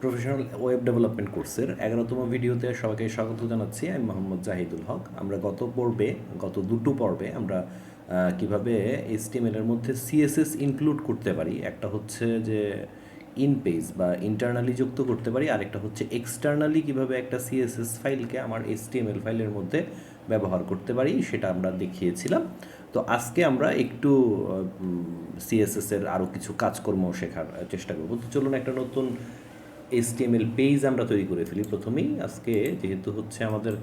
Professional web development কোর্সের 11তম ভিডিওতে সবাইকে স্বাগত জানাচ্ছি। আমি মোহাম্মদ জাহিদুল হক। আমরা গত দুটো পর্বে আমরা কিভাবে HTML এর মধ্যে CSS ইনক্লুড করতে পারি, একটা হচ্ছে যে ইন পেজ বা ইন্টারনালি যুক্ত করতে পারি, আরেকটা হচ্ছে এক্সটার্নালি কিভাবে একটা CSS ফাইলকে আমার HTML ফাইলের মধ্যে ব্যবহার করতে পারি সেটা আমরা দেখিয়েছিলাম। তো আজকে আমরা একটু CSS এর আরও কিছু কাজকর্ম শেখার চেষ্টা করব। তো চলুন একটা নতুন HTML পেজ আমরা তৈরি করে ফেলি প্রথমেই। আজকে যেহেতু হচ্ছে আমাদের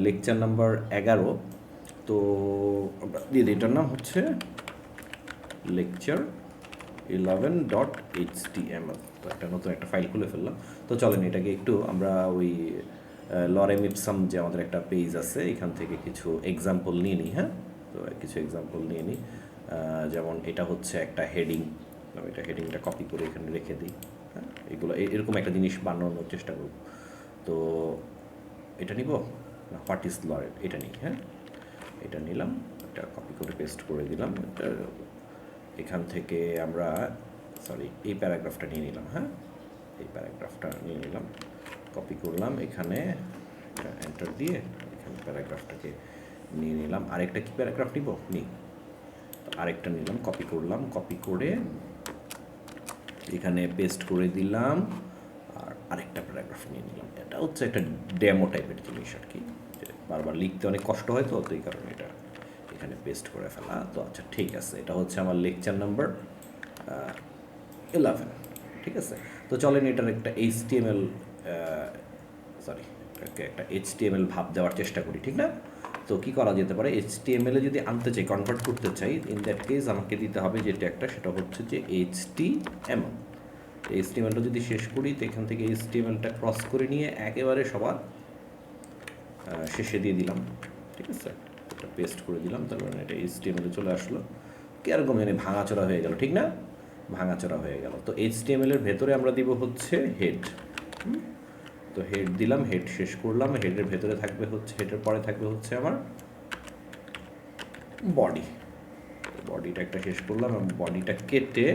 লেকচার নাম্বার 11, তো আমরা দিয়ে দিই, এটার নাম হচ্ছে লেকচার 11.html। তো একটা নতুন একটা ফাইল খুলে ফেললাম। তো চলেন এটাকে একটু আমরা ওই লরেম ইপসাম যে আমাদের একটা পেজ আছে এখান থেকে কিছু এক্সাম্পল নিয়ে নিই। হ্যাঁ, তো কিছু এক্সাম্পল নিয়ে নিই। যেমন এটা হচ্ছে একটা হেডিং, আমি এটা হেডিংটা কপি করে এখানে রেখে দিই। হ্যাঁ, এগুলো এরকম একটা জিনিস বানানোর চেষ্টা করব। তো এটা নিব না, হোয়াট ইজ লরেম, এটা নিই। হ্যাঁ, এটা নিলাম, এটা কপি করে পেস্ট করে দিলাম। এটা এখান থেকে আমরা এই প্যারাগ্রাফটা নিয়ে নিলাম। হ্যাঁ, এই প্যারাগ্রাফটা নিয়ে নিলাম, কপি করলাম, এখানে এন্টার দিয়ে এখানে প্যারাগ্রাফটাকে নিয়ে নিলাম। আরেকটা কি প্যারাগ্রাফ নিব, আরেকটা নিলাম, কপি করলাম, কপি করে এখানে পেস্ট করে দিলাম, আর আরেকটা প্যারাগ্রাফ নিয়ে নিলাম। এটা হচ্ছে একটা ডেমো টাইপের জিনিস আর কি, যে বারবার লিখতে অনেক কষ্ট হয়, তো এই কারণে এটা এখানে পেস্ট করে ফেলা। তো আচ্ছা, ঠিক আছে, এটা হচ্ছে আমার লেকচার নাম্বার 11। ঠিক আছে, তো চলেন এটার একটা একটা HTML ভাব দেওয়ার চেষ্টা করি, ঠিক না? তো কি করা যেতে পারে, HTML যদি আনতে চাই, কনভার্ট করতে চাই, ইন দ্যাট কেস আমাকে দিতে হবে যেটা একটা, সেটা হচ্ছে যে HTML। HTMLটা যদি শেষ করি, তো এখান থেকে HTMLটা ক্রস করে নিয়ে একেবারে সবার শেষে দিয়ে দিলাম। ঠিক আছে, এটা পেস্ট করে দিলাম, তার মানে এটা HTML চলে আসলো। কীরকম জানি ভাঙাচোরা হয়ে গেল, ঠিক না? ভাঙাচোরা হয়ে গেল। তো HTML এর ভেতরে আমরা দিব হচ্ছে হেড। তো হেড দিলাম, হেড শেষ করলাম, হেডের ভেতরে থাকবে হচ্ছে, হেডের পরে থাকবে হচ্ছে আমার বডি। বডিটা একটা শেষ করলাম, এবং বডিটা কেটে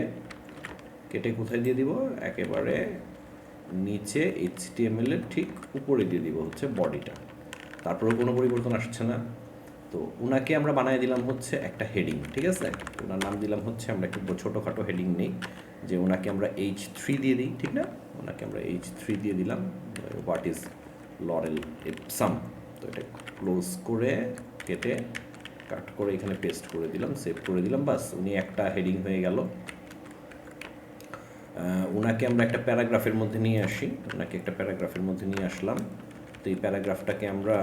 কোথায় দিয়ে দিব, একেবারে নিচে HTML এর ঠিক উপরে দিয়ে দিব হচ্ছে বডিটা। তারপরেও কোনো পরিবর্তন আসছে না। তো ওনাকে আমরা বানিয়ে দিলাম হচ্ছে একটা হেডিং। ঠিক আছে, ওনার নাম দিলাম হচ্ছে, আমরা একটু ছোটোখাটো হেডিং নেই, যে ওনাকে আমরা H3 দিয়ে দিই, ঠিক না? ওনাকে আমরা H3 দিয়ে দিলাম, হোয়াট ইজ লরেল ইপসাম। তো এটা ক্লোজ করে কেটে কাট করে এখানে পেস্ট করে দিলাম, সেভ করে দিলাম, বাস উনি একটা হেডিং হয়ে গেল। ওনাকে আমরা একটা প্যারাগ্রাফের মধ্যে নিয়ে আসি, ওনাকে একটা প্যারাগ্রাফের মধ্যে নিয়ে আসলাম। তো এই প্যারাগ্রাফটাকে আমরা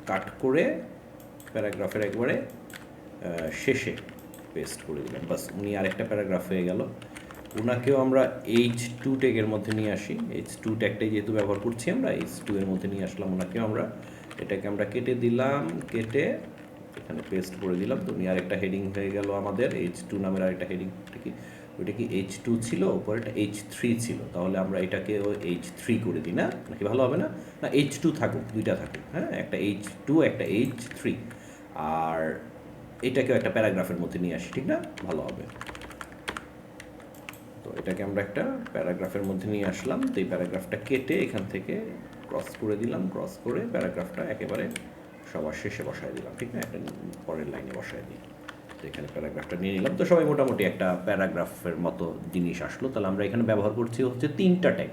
কাট করে প্যারাগ্রাফের একবারে শেষে পেস্ট করে দিলাম, বাস উনি আরেকটা প্যারাগ্রাফ হয়ে গেল। ওনাকেও আমরা H2 ট্যাগের মধ্যে নিয়ে আসি, H2 ট্যাগটাই যেহেতু ব্যবহার করছি আমরা, H2 এর মধ্যে নিয়ে আসলাম ওনাকেও আমরা। এটাকে আমরা কেটে দিলাম, কেটে এখানে পেস্ট করে দিলাম। তো উনি আরেকটা হেডিং হয়ে গেল আমাদের, H2 নামের আরেকটা হেডিং। ওইটা কি H2 ছিল, উপরেটা H3 ছিল, তাহলে আমরা এটাকে H3 করে দিই, না নাকি ভালো হবে না? না, H2 থাকুক, দুইটা থাকুক। হ্যাঁ, একটা H2 একটা H3, আর এটাকেও একটা প্যারাগ্রাফের মধ্যে নিয়ে আসি, ঠিক না? ভালো হবে। তো এটাকে আমরা একটা প্যারাগ্রাফের মধ্যে নিয়ে আসলাম। তো এই প্যারাগ্রাফটা কেটে এখান থেকে ক্রস করে দিলাম, ক্রস করে প্যারাগ্রাফটা একেবারে সবার শেষে বসায় দিলাম, ঠিক না? একটা পরের লাইনে বসায় দিই। তো এখানে প্যারাগ্রাফটা নিয়ে নিলাম। তো সবাই মোটামুটি একটা প্যারাগ্রাফের মতো জিনিস আসলো। তাহলে আমরা এখানে ব্যবহার করছি হচ্ছে 3টা ট্যাগ,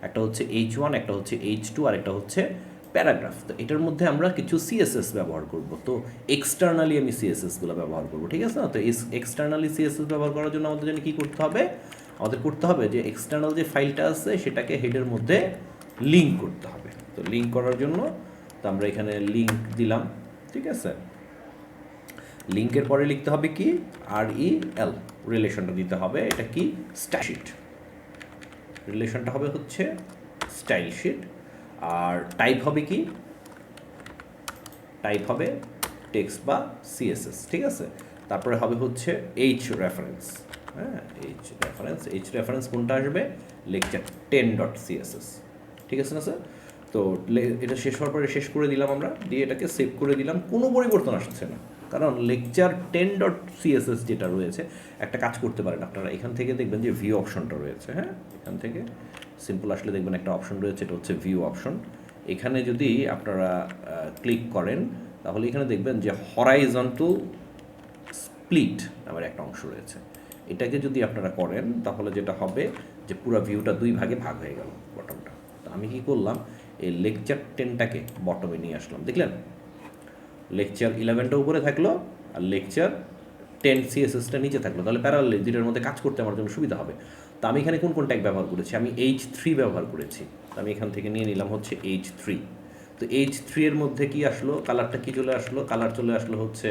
একটা হচ্ছে H1, একটা হচ্ছে H2, আর একটা হচ্ছে প্যারাগ্রাফ। তো এটার মধ্যে আমরা কিছু CSS ব্যবহার করব। তো এক্সটার্নালি আমি CSSগুলো ব্যবহার করব, ঠিক আছে না? তো এক্সটার্নালি CSS ব্যবহার করার জন্য আমাদের জন্য কী করতে হবে, আমাদের করতে হবে যে এক্সটার্নাল যে ফাইলটা আছে সেটাকে হেডের মধ্যে লিঙ্ক করতে হবে। তো লিঙ্ক করার জন্য তো আমরা এখানে লিঙ্ক দিলাম, ঠিক আছে? লিঙ্কের পরে লিখতে হবে কি, REL, রিলেশনটা দিতে হবে। এটা কি, স্টাইল শিট, রিলেশনটা হবে হচ্ছে স্টাইল শিট। আর টাইপ হবে কি, টাইপ হবে টেক্সট বা CSS, ঠিক আছে? তারপরে হবে হচ্ছে H রেফারেন্স। হ্যাঁ, H রেফারেন্স কোনটা আসবে, লেকচার 10.css, ঠিক আছে না স্যার? তো এটা শেষ হওয়ার পরে শেষ করে দিলাম আমরা, দিয়ে এটাকে সেভ করে দিলাম। কোনো পরিবর্তন আসছে না, কারণ লেকচার 10.css যেটা রয়েছে, একটা কাজ করতে পারেন আপনারা, এখান থেকে দেখবেন যে ভিউ অপশনটা রয়েছে। হ্যাঁ, এখান থেকে সিম্পল আসলে দেখবেন একটা অপশন রয়েছে, এটা হচ্ছে ভিউ অপশন। এখানে যদি আপনারা ক্লিক করেন তাহলে এখানে দেখবেন যে হরাইজন্টাল স্প্লিট নামের একটা অংশ রয়েছে। এটাকে যদি আপনারা করেন তাহলে যেটা হবে যে পুরো ভিউটা দুই ভাগে ভাগ হয়ে গেল বটমটা। তো আমি কি করলাম, এই লেকচার 10টাকে বটমে নিয়ে আসলাম, দেখলেন? লেকচার 11টা উপরে থাকলো আর লেকচার 10 CSSটা নিচে থাকলো, তাহলে প্যারালালি দুইটার মধ্যে কাজ করতে আমার জন্য সুবিধা হবে। তো আমি এখানে কোন কোন ট্যাগ ব্যবহার করেছি? আমি H3 ব্যবহার করেছি। তো আমি এখান থেকে নিয়ে নিলাম হচ্ছে H3। তো H3 এর মধ্যে কি আসলো, কালারটা কি চলে আসলো? কালার চলে আসলো হচ্ছে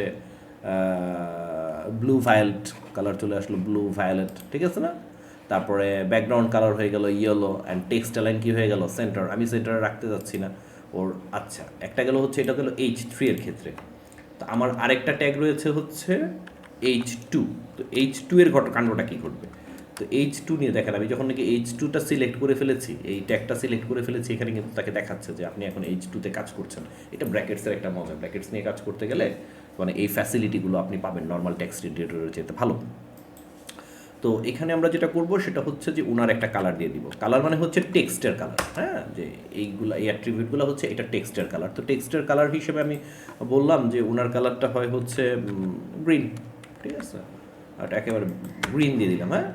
ব্লু ভায়োলেট, কালার চলে আসলো ব্লু ভায়োলেট, ঠিক আছে না? তারপরে ব্যাকগ্রাউন্ড কালার হয়ে গেল ইয়েলো, অ্যান্ড টেক্সট লাইন কী হয়ে গেল? সেন্টার। আমি সেন্টারে রাখতে যাচ্ছি না ওর। আচ্ছা, একটা গেল হচ্ছে, এটা গেল H3 এর ক্ষেত্রে। তো আমার আরেকটা ট্যাগ রয়েছে হচ্ছে H2। তো H2 এর কাণ্ডটা কী ঘটবে? তো H2 নিয়ে দেখেন, আমি যখন নাকি H2টা সিলেক্ট করে ফেলেছি, এই ট্যাগটা সিলেক্ট করে ফেলেছি, এখানে কিন্তু তাকে দেখাচ্ছে যে আপনি এখন H2তে কাজ করছেন। এটা ব্র্যাকেটসের একটা মজা, ব্র্যাকেটস নিয়ে কাজ করতে গেলে মানে এই ফ্যাসিলিটিগুলো আপনি পাবেন নর্মাল টেক্সট এডিটরের চেয়ে ভালো। তো এখানে আমরা যেটা করব সেটা হচ্ছে যে ওনার একটা কালার দিয়ে দিব। কালার মানে হচ্ছে টেক্সটের কালার, হ্যাঁ, যে এইগুলো এই অ্যাট্রিবিউটগুলো হচ্ছে এটা টেক্সটের কালার। তো টেক্সটের কালার হিসেবে আমি বললাম যে ওনার কালারটা হয় হচ্ছে গ্রিন, ঠিক আছে? আর একেবারে গ্রিন দিয়ে দিলাম, হ্যাঁ।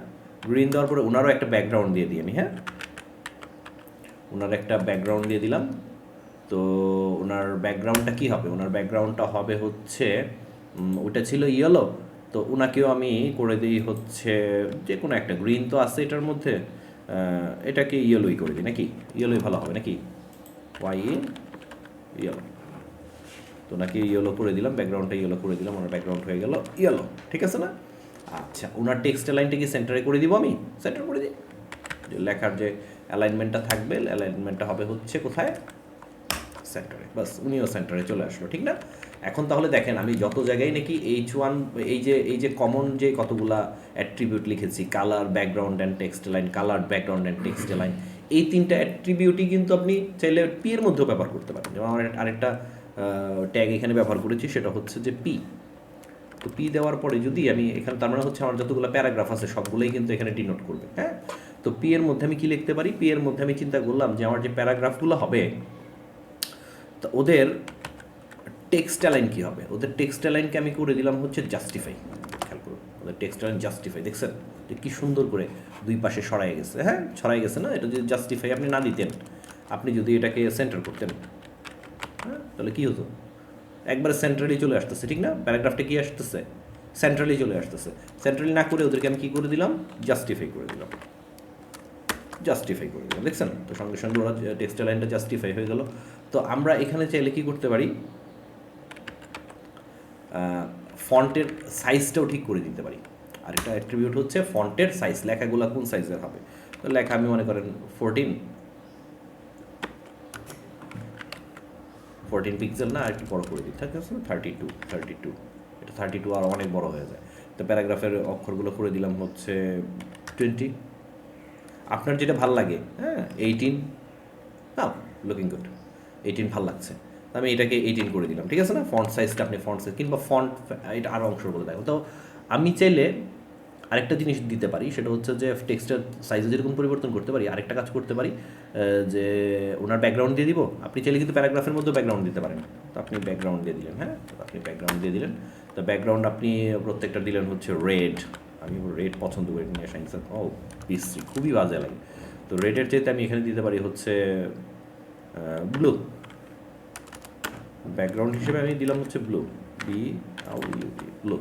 গ্রিন দেওয়ার পরে ওনারও একটা ব্যাকগ্রাউন্ড দিয়ে দিই আমি, হ্যাঁ, ওনার একটা ব্যাকগ্রাউন্ড দিয়ে দিলাম। তো ওনার ব্যাকগ্রাউন্ডটা কী হবে? ওনার ব্যাকগ্রাউন্ডটা হবে হচ্ছে ওটা ছিল ইয়েলো, তো ওনাকেও আমি করে দিই হচ্ছে যে কোনো একটা, গ্রিন তো আছে এটার মধ্যে, এটাকে ইয়েলোই করে দিই নাকি? ইয়েলোই ভালো হবে নাকি? ইয়েলো। তো ওনাকে ইয়েলো করে দিলাম, ব্যাকগ্রাউন্ডটা ইয়েলো করে দিলাম, ওনার ব্যাকগ্রাউন্ড হয়ে গেল ইয়েলো, ঠিক আছে না? আচ্ছা, ওনার টেক্সট লাইনটা কি সেন্টারে করে দিব? আমি সেন্টার করে দিই। যে লেখার যে অ্যালাইনমেন্টটা থাকবে, অ্যালাইনমেন্টটা হবে হচ্ছে কোথায়? সেন্টারে। বাস, উনিও সেন্টারে চলে আসলো, ঠিক না? এখন তাহলে দেখেন, আমি যত জায়গায় নাকি H1 এই যে কমন যে কতগুলা অ্যাট্রিবিউট লিখেছি, colour, background and text line, colour, background and text line, এই তিনটা অ্যাট্রিবিউটই কিন্তু আপনি চাইলে পি এর মধ্যেও ব্যবহার করতে পারেন। যেমন আমার আরেকটা ট্যাগ এখানে ব্যবহার করেছি, সেটা হচ্ছে যে পি। তো পি দেওয়ার পরে যদি আমি এখানে, তার মানে হচ্ছে আমার যতগুলো প্যারাগ্রাফ আছে সবগুলোই কিন্তু এখানে ডিনোট করবে, হ্যাঁ। তো পি এর মধ্যে আমি কি লিখতে পারি? পি এর মধ্যে আমি চিন্তা করলাম যে আমার যে প্যারাগ্রাফগুলো হবে, তো ওদের টেক্সট লাইন কী হবে? ওদের টেক্সট লাইনকে আমি করে দিলাম হচ্ছে জাস্টিফাই। খেয়াল করুন, ওদের টেক্সট লাইন জাস্টিফাই, দেখছেন যে কী সুন্দর করে দুই পাশে সরাই গেছে, হ্যাঁ, ছড়াই গেছে না? এটা যদি জাস্টিফাই আপনি না দিতেন, আপনি যদি এটাকে সেন্টার করতেন, হ্যাঁ, তাহলে কী হতো? একবারে সেন্ট্রালি চলে আসতেছে, ঠিক না? প্যারাগ্রাফটা কি আসতেছে? সেন্ট্রালি চলে আসতেছে। সেন্ট্রালি না করে ওদেরকে আমি কী করে দিলাম? জাস্টিফাই করে দিলাম, জাস্টিফাই করে দিলাম, দেখছেন? তো সঙ্গে সঙ্গে ওরা টেক্সট লাইনটা জাস্টিফাই হয়ে গেল। তো আমরা এখানে চাইলে কী করতে পারি? ফন্টের সাইজটাও ঠিক করে দিতে পারি। আরেকটা অ্যাট্রিবিউট হচ্ছে ফন্টের সাইজ, লেখাগুলো কোন সাইজের হবে। তো লেখা আমি মনে করেন 14 পিক্সেল না, আর একটু বড় করে দিই, ঠিক আছে? 32, এটা 32 আর অনেক বড় হয়ে যায়। তো প্যারাগ্রাফের অক্ষরগুলো করে দিলাম হচ্ছে 20। আপনার যেটা ভাল লাগে, হ্যাঁ, 18, হ্যাঁ, লুকিং গুড, 18 ভাল লাগছে, আমি এটাকে 18 করে দিলাম, ঠিক আছে না? ফন্ট সাইজটা আপনি ফন্ট সাইজ কিংবা ফন্ট এটা আরও অংশগুলো দেখো। তো আমি চাইলে আরেকটা জিনিস দিতে পারি, সেটা হচ্ছে যে টেক্সটের সাইজে যেরকম পরিবর্তন করতে পারি, আরেকটা কাজ করতে পারি যে ওনার ব্যাকগ্রাউন্ড দিয়ে দিব। আপনি চাইলে কিন্তু প্যারাগ্রাফের মধ্যে ব্যাকগ্রাউন্ড দিতে পারেন। তো আপনি ব্যাকগ্রাউন্ড দিয়ে দিলেন, হ্যাঁ, আপনি ব্যাকগ্রাউন্ড দিয়ে দিলেন। তো ব্যাকগ্রাউন্ড আপনি প্রত্যেকটা দিলেন হচ্ছে রেড। আমি রেড পছন্দ করি, নিয়ে সাইন্স বিশ্রী, খুবই বাজে লাগে। তো রেডের চাইতে আমি এখানে দিতে পারি হচ্ছে ব্লু। ব্যাকগ্রাউন্ড হিসেবে আমি দিলাম হচ্ছে ব্লু, ব্লু।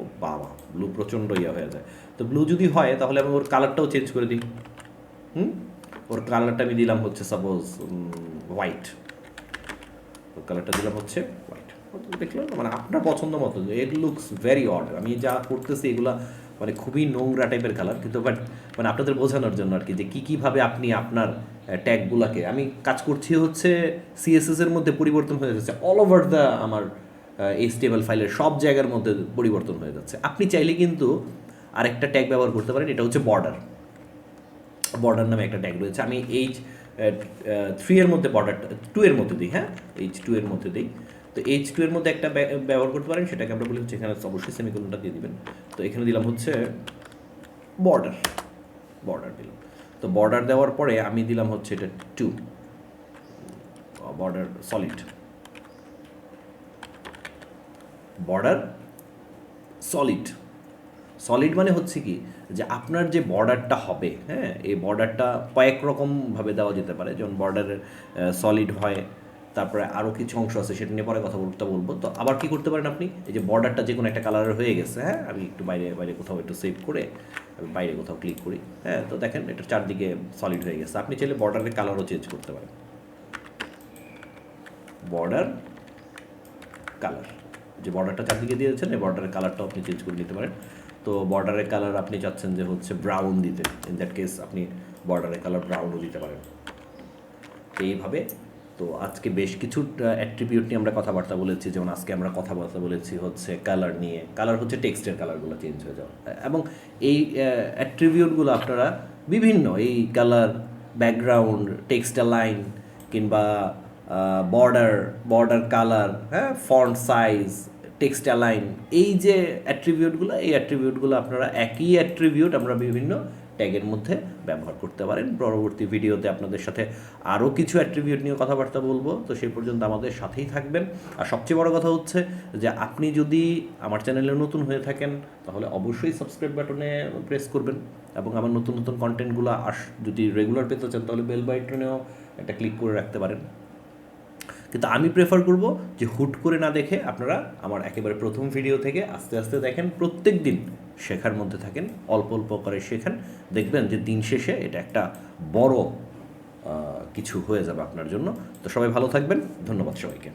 ও বাবা, ব্লু প্রচণ্ড ইয়া হয়ে যায়। তো ব্লু যদি হয় তাহলে আমি ওর কালারটাও চেঞ্জ করে দিই। ওর কালারটা আমি দিলাম হচ্ছে সাপোজ হোয়াইট। ওর কালারটা দিলাম হচ্ছে হোয়াইট। দেখলাম মানে আপনার পছন্দ মতো, ইট লুকস ভেরি অড। আমি যা করতেছি এগুলা মানে খুবই নোংরা টাইপের কালার, কিন্তু বাট মানে আপনাদের বোঝানোর জন্য আর কি, যে কীভাবে আপনি আপনার ট্যাগগুলোকে, আমি কাজ করছি হচ্ছে CSS এর মধ্যে পরিবর্তন হয়ে যাচ্ছে অল ওভার দ্য আমার HTML ফাইলের সব জায়গার মধ্যে পরিবর্তন হয়ে যাচ্ছে। আপনি চাইলে কিন্তু আরেকটা ট্যাগ ব্যবহার করতে পারেন, এটা হচ্ছে বর্ডার। বর্ডার নামে একটা ট্যাগ রয়েছে, আমি H3 এর মধ্যে বর্ডারটা 2 এর মধ্যে দিই, হ্যাঁ, H2 এর মধ্যে দিই। তো H2 এর মধ্যে একটা ব্যবহার করতে পারেন, সেটাকে আমরা বলি হচ্ছে, এখানে অবশ্যই সেমিকোলনটা দিয়ে দিবেন। তো এখানে দিলাম হচ্ছে বর্ডার দিলাম। তো বর্ডার দেওয়ার পরে আমি দিলাম হচ্ছে এটা 2 border solid, border solid. Solid মানে হচ্ছে কি যে আপনার যে বর্ডারটা হবে, হ্যাঁ, এই বর্ডারটা কয়েক রকমভাবে দেওয়া যেতে পারে। যেমন বর্ডারের সলিড হয়, তারপরে আরও কিছু অংশ আছে, সেটা নিয়ে পরে কথা বলবো। তো আবার কি করতে পারেন আপনি, এই যে বর্ডারটা যে কোনো একটা কালারের হয়ে গেছে, হ্যাঁ, আমি একটু বাইরে বাইরে কোথাও একটু সেভ করে আমি বাইরে কোথাও ক্লিক করি, হ্যাঁ, তো দেখেন এটা চারদিকে সলিড হয়ে গেছে। আপনি চাইলে বর্ডারের কালারও চেঞ্জ করতে পারেন, বর্ডার কালার, যে বর্ডারটা চারদিকে দিয়েছেন এই বর্ডারের কালারটাও আপনি চেঞ্জ করে নিতে পারেন। তো বর্ডারের কালার আপনি চাচ্ছেন যে হচ্ছে ব্রাউন দিতে, ইন দ্যাট কেস আপনি বর্ডারের কালার ব্রাউনও দিতে পারেন। এইভাবে তো আজকে বেশ কিছু অ্যাট্রিবিউট নিয়ে আমরা কথাবার্তা বলেছি। যেমন আজকে আমরা কথাবার্তা বলেছি হচ্ছে কালার নিয়ে। কালার হচ্ছে টেক্সটের কালারগুলো চেঞ্জ হয়ে যাওয়া, এবং এই অ্যাট্রিবিউটগুলো আপনারা বিভিন্ন এই কালার, ব্যাকগ্রাউন্ড, টেক্সট লাইন কিংবা বর্ডার কালার, হ্যাঁ, ফন্ট সাইজ, টেক্সট লাইন, এই যে অ্যাট্রিবিউটগুলো আপনারা একই অ্যাট্রিবিউট আমরা বিভিন্ন ট্যাগের মধ্যে ব্যবহার করতে পারেন। পরবর্তী ভিডিওতে আপনাদের সাথে আরও কিছু অ্যাট্রিবিউট নিয়ে কথাবার্তা বলবো। তো সেই পর্যন্ত আমাদের সাথেই থাকবেন। আর সবচেয়ে বড় কথা হচ্ছে যে আপনি যদি আমার চ্যানেলে নতুন হয়ে থাকেন তাহলে অবশ্যই সাবস্ক্রাইব বাটনে প্রেস করবেন, এবং আমার নতুন নতুন কন্টেন্টগুলো যদি রেগুলার পেতে চান তাহলে বেল বাটনেও একটা ক্লিক করে রাখতে পারেন। কিন্তু আমি প্রেফার করব যে হুট করে না দেখে আপনারা আমার একেবারে প্রথম ভিডিও থেকে আস্তে আস্তে দেখেন, প্রত্যেক দিন শেখার মধ্যে থাকেন, অল্প অল্প করে শেখেন। দেখবেন যে দিন শেষে এটা একটা বড় কিছু হয়ে যাবে আপনার জন্য। তো সবাই ভালো থাকবেন, ধন্যবাদ সবাইকে।